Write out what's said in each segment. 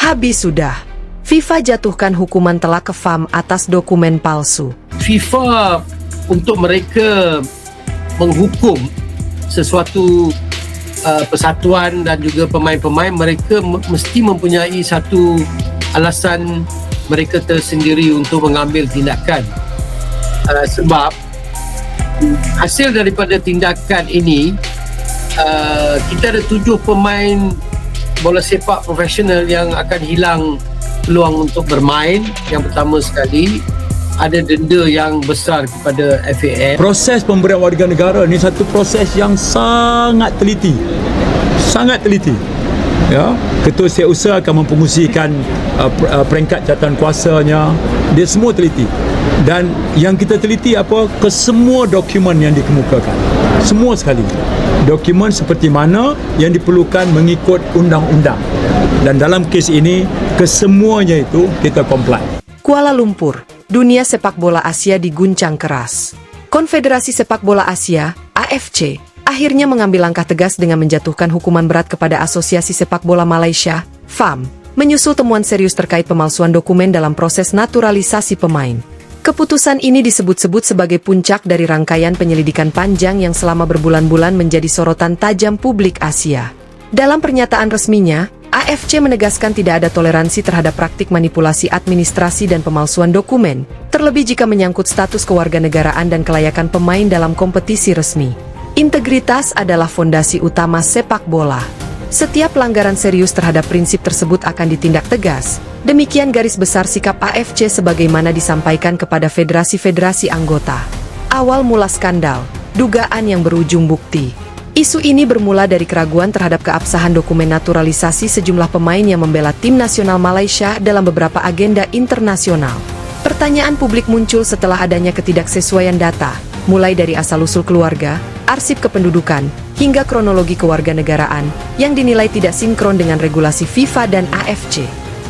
Habis sudah. FIFA jatuhkan hukuman telak ke FAM atas dokumen palsu. FIFA untuk mereka menghukum sesuatu persatuan dan juga pemain-pemain, mereka mesti mempunyai satu alasan mereka tersendiri untuk mengambil tindakan. Sebab hasil daripada tindakan ini, kita ada 7 pemain bola sepak profesional yang akan hilang peluang untuk bermain. Yang pertama sekali, ada denda yang besar kepada FAM. Proses pemberian warga negara ni satu proses yang sangat teliti. Sangat teliti. Ya, Ketua Setiausaha akan mempengusikan peringkat jawatan kuasanya. Dia semua teliti. Dan yang kita teliti apa? Kesemua dokumen yang dikemukakan. Semua sekali. Dokumen seperti mana yang diperlukan mengikut undang-undang. Dan dalam kes ini, kesemuanya itu kita comply. Kuala Lumpur, dunia sepak bola Asia diguncang keras. Konfederasi Sepak Bola Asia, AFC, akhirnya mengambil langkah tegas dengan menjatuhkan hukuman berat kepada Asosiasi Sepak Bola Malaysia, FAM, menyusul temuan serius terkait pemalsuan dokumen dalam proses naturalisasi pemain. Keputusan ini disebut-sebut sebagai puncak dari rangkaian penyelidikan panjang yang selama berbulan-bulan menjadi sorotan tajam publik Asia. Dalam pernyataan resminya, AFC menegaskan tidak ada toleransi terhadap praktik manipulasi administrasi dan pemalsuan dokumen, terlebih jika menyangkut status kewarganegaraan dan kelayakan pemain dalam kompetisi resmi. Integritas adalah fondasi utama sepak bola. Setiap pelanggaran serius terhadap prinsip tersebut akan ditindak tegas. Demikian garis besar sikap AFC sebagaimana disampaikan kepada federasi-federasi anggota. Awal mula skandal, dugaan yang berujung bukti. Isu ini bermula dari keraguan terhadap keabsahan dokumen naturalisasi sejumlah pemain yang membela tim nasional Malaysia dalam beberapa agenda internasional. Pertanyaan publik muncul setelah adanya ketidaksesuaian data, mulai dari asal-usul keluarga, arsip kependudukan, hingga kronologi kewarganegaraan, yang dinilai tidak sinkron dengan regulasi FIFA dan AFC.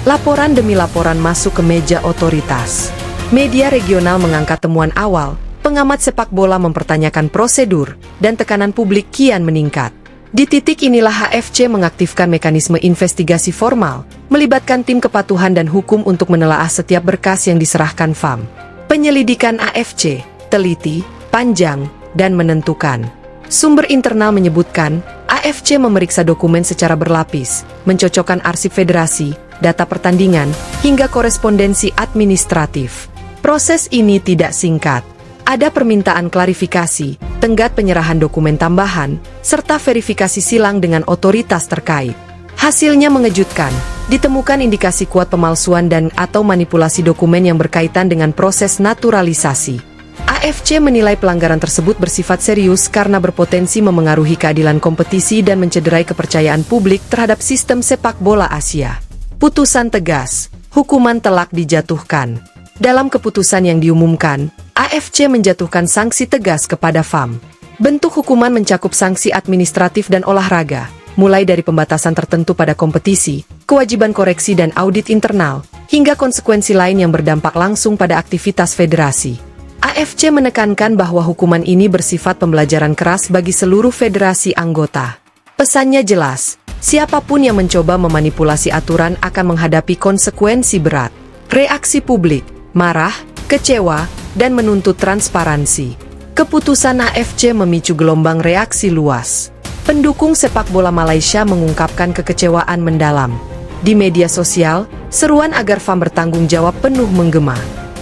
Laporan demi laporan masuk ke meja otoritas. Media regional mengangkat temuan awal. Pengamat sepak bola mempertanyakan prosedur, dan tekanan publik kian meningkat. Di titik inilah AFC mengaktifkan mekanisme investigasi formal, melibatkan tim kepatuhan dan hukum untuk menelaah setiap berkas yang diserahkan FAM. Penyelidikan AFC, teliti, panjang, dan menentukan. Sumber internal menyebutkan, AFC memeriksa dokumen secara berlapis, mencocokkan arsip federasi, data pertandingan, hingga korespondensi administratif. Proses ini tidak singkat. Ada permintaan klarifikasi, tenggat penyerahan dokumen tambahan, serta verifikasi silang dengan otoritas terkait. Hasilnya mengejutkan, ditemukan indikasi kuat pemalsuan dan atau manipulasi dokumen yang berkaitan dengan proses naturalisasi. AFC menilai pelanggaran tersebut bersifat serius karena berpotensi memengaruhi keadilan kompetisi dan mencederai kepercayaan publik terhadap sistem sepak bola Asia. Putusan tegas, hukuman telak dijatuhkan. Dalam keputusan yang diumumkan, AFC menjatuhkan sanksi tegas kepada FAM. Bentuk hukuman mencakup sanksi administratif dan olahraga, mulai dari pembatasan tertentu pada kompetisi, kewajiban koreksi dan audit internal, hingga konsekuensi lain yang berdampak langsung pada aktivitas federasi. AFC menekankan bahwa hukuman ini bersifat pembelajaran keras bagi seluruh federasi anggota. Pesannya jelas, siapapun yang mencoba memanipulasi aturan akan menghadapi konsekuensi berat. Reaksi publik, marah, kecewa, dan menuntut transparansi. Keputusan AFC memicu gelombang reaksi luas. Pendukung sepak bola Malaysia mengungkapkan kekecewaan mendalam. Di media sosial, seruan agar FAM bertanggung jawab penuh menggema.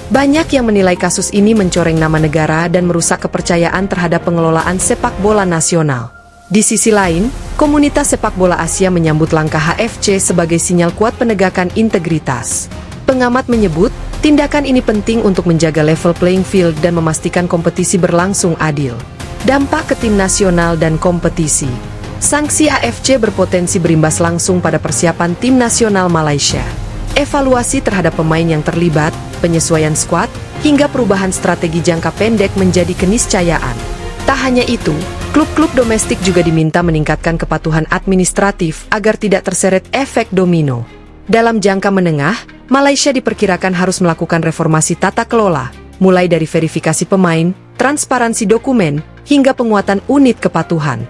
Banyak yang menilai kasus ini mencoreng nama negara dan merusak kepercayaan terhadap pengelolaan sepak bola nasional. Di sisi lain, komunitas sepak bola Asia menyambut langkah AFC sebagai sinyal kuat penegakan integritas. Pengamat menyebut, tindakan ini penting untuk menjaga level playing field dan memastikan kompetisi berlangsung adil. Dampak ke tim nasional dan kompetisi. Sanksi AFC berpotensi berimbas langsung pada persiapan tim nasional Malaysia. Evaluasi terhadap pemain yang terlibat, penyesuaian skuad, hingga perubahan strategi jangka pendek menjadi keniscayaan. Tak hanya itu, klub-klub domestik juga diminta meningkatkan kepatuhan administratif agar tidak terseret efek domino. Dalam jangka menengah, Malaysia diperkirakan harus melakukan reformasi tata kelola, mulai dari verifikasi pemain, transparansi dokumen, hingga penguatan unit kepatuhan.